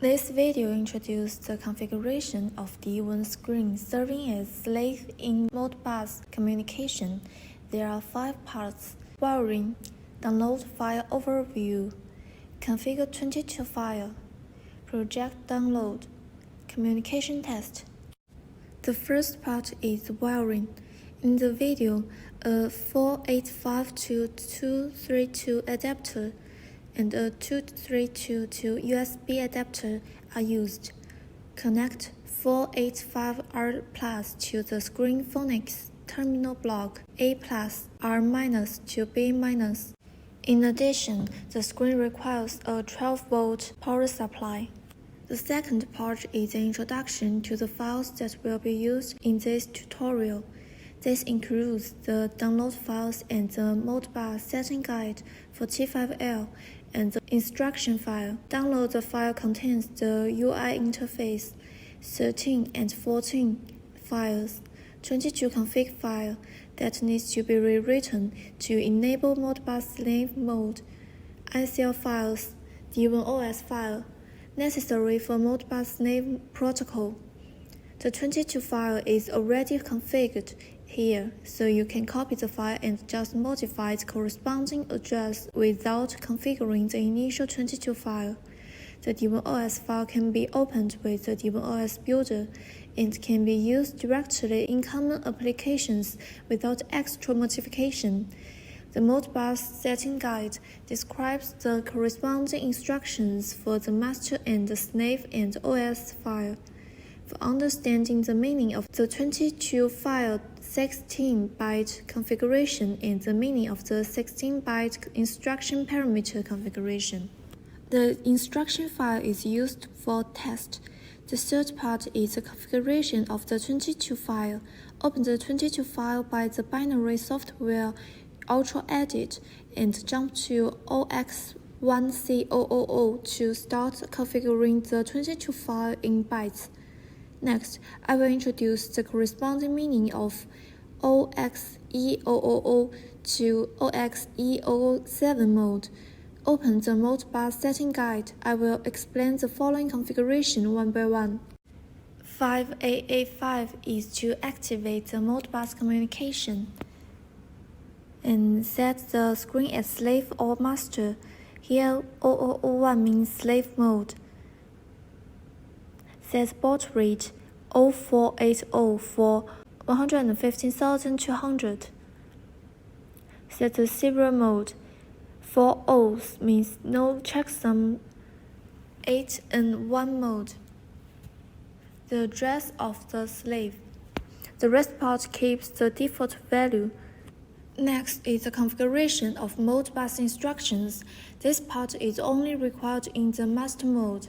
This video introduced the configuration of DWIN screen serving as slave in modbus communication. There are 5 parts: wiring, download file overview, configure 22 file, project download, communication test. The first part is wiring. In the video, a 4852-232 adapter and a 232 USB adapter are used. Connect 485R plus to the screen phonics terminal block A plus R minus to B minus. In addition, the screen requires a 12-volt power supply. The second part is an introduction to the files that will be used in this tutorial. This includes the download files and the modbus setting guide for T5L and the instruction file. Download the file contains the UI interface, 13 and 14 files, 22 config file that needs to be rewritten to enable modbus slave mode, ICL files, DWIN OS file, necessary for modbus slave protocol. The 22 file is already configured here, so you can copy the file and just modify the corresponding address without configuring the initial 22 file. The DWIN OS file can be opened with the DWIN OS Builder and can be used directly in common applications without extra modification. The Modbus setting guide describes the corresponding instructions for the master and the slave and OS file. For understanding the meaning of the 22 file 16-byte configuration and the meaning of the 16-byte instruction parameter configuration. The instruction file is used for test. The third part is the configuration of the 22 file. Open the 22 file by the binary software Ultra Edit and jump to OX1C000 to start configuring the 22 file in bytes. Next, I will introduce the corresponding meaning of OXE000 to OXE007 mode. Open the Modbus setting guide. I will explain the following configuration one by one. 5885 is to activate the Modbus communication and set the screen as slave or master. Here 0001 means slave mode. Set baud rate 0480 for 115,200. Set the serial mode. 4 O's means no checksum. 8 and 1 mode. The address of the slave. The rest part keeps the default value. Next is the configuration of Modbus instructions. This part is only required in the master mode.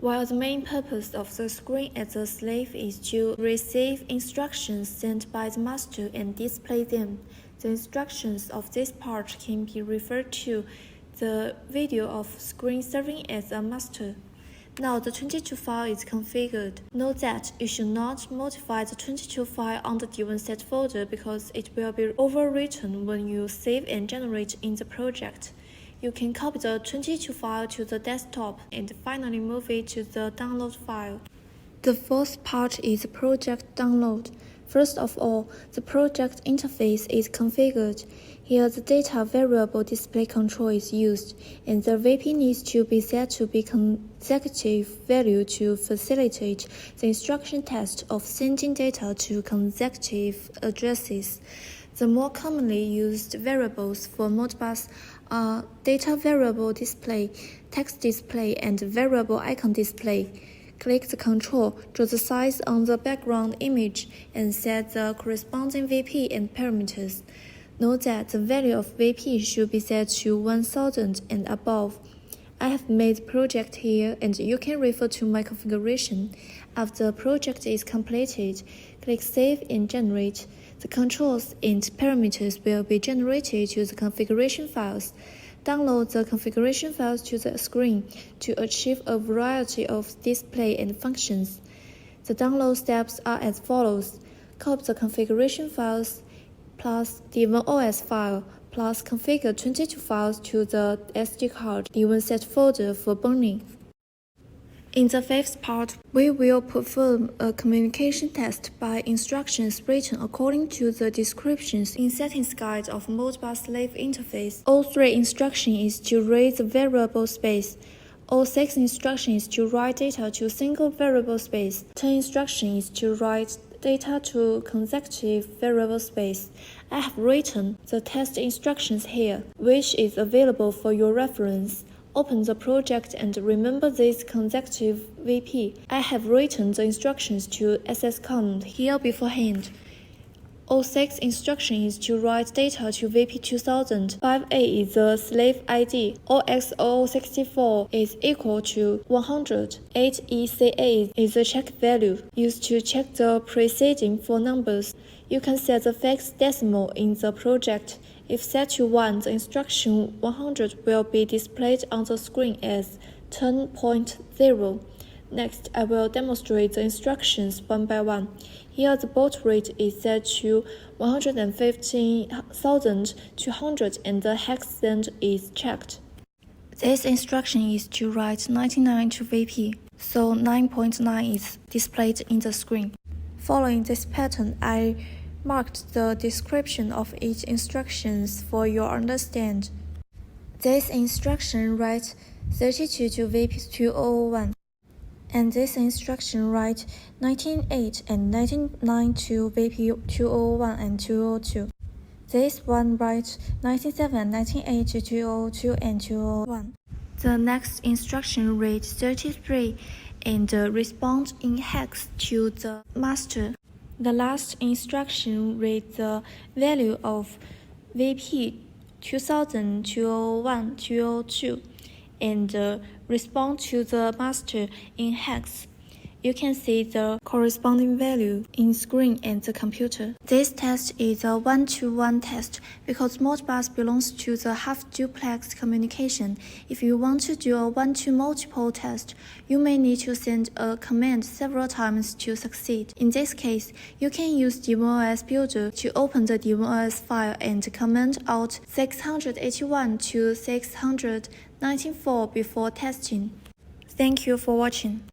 While the main purpose of the screen as a slave is to receive instructions sent by the master and display them, the instructions of this part can be referred to the video of screen serving as a master. Now the 22 file is configured. Note that you should not modify the 22 file on the DWIN set folder because it will be overwritten when you save and generate in the project. You can copy the 22 file to the desktop and finally move it to the download file. The fourth part is project download. First of all, the project interface is configured. Here the data variable display control is used, and the VP needs to be set to be consecutive value to facilitate the instruction test of sending data to consecutive addresses. The more commonly used variables for Modbus are data variable display, text display, and variable icon display. Click the control, draw the size on the background image, and set the corresponding VP and parameters. Note that the value of VP should be set to 1000 and above. I have made a project here, and you can refer to my configuration. After the project is completed, click Save and Generate. The controls and parameters will be generated to the configuration files. Download the configuration files to the screen to achieve a variety of display and functions. The download steps are as follows: copy the configuration files plus DWIN OS file plus configure 22 files to the SD card DWIN set folder for burning. In the fifth part, we will perform a communication test by instructions written according to the descriptions in settings guide of modbus slave interface. All 3 instructions is to read the variable space. All 6 instructions is to write data to single variable space. 10 instructions is to write data to consecutive variable space. I have written the test instructions here, which is available for your reference. Open the project and remember this consecutive VP. I have written the instructions to SS command here beforehand. All 6 instructions is to write data to VP 2000. 5A is the slave ID. OX0064 is equal to 100. 8ECA is the check value used to check the preceding 4 numbers. You can set the fixed decimal in the project. If set to 1, the instruction 100 will be displayed on the screen as 10.0. Next, I will demonstrate the instructions one by one. Here, the baud rate is set to 115,200 and the hex send is checked. This instruction is to write 99 to VP, so 9.9 is displayed in the screen. Following this pattern, I marked the description of each instructions for your understand. This instruction writes 32 to VP 201, and this instruction writes 198 and 99 to VP 201 and 202. This one writes 97, 198 to 202 and 201. The next instruction reads 33 and responds in hex to the master. The last instruction reads the value of VP 2000, 201, 202 and responds to the master in hex. You can see the corresponding value in screen and the computer. This test is a one-to-one test because modbus belongs to the half-duplex communication. If you want to do a one-to-multiple test, you may need to send a command several times to succeed. In this case, you can use DWIN Builder to open the DWIN file and comment out 681 to 694 before testing. Thank you for watching.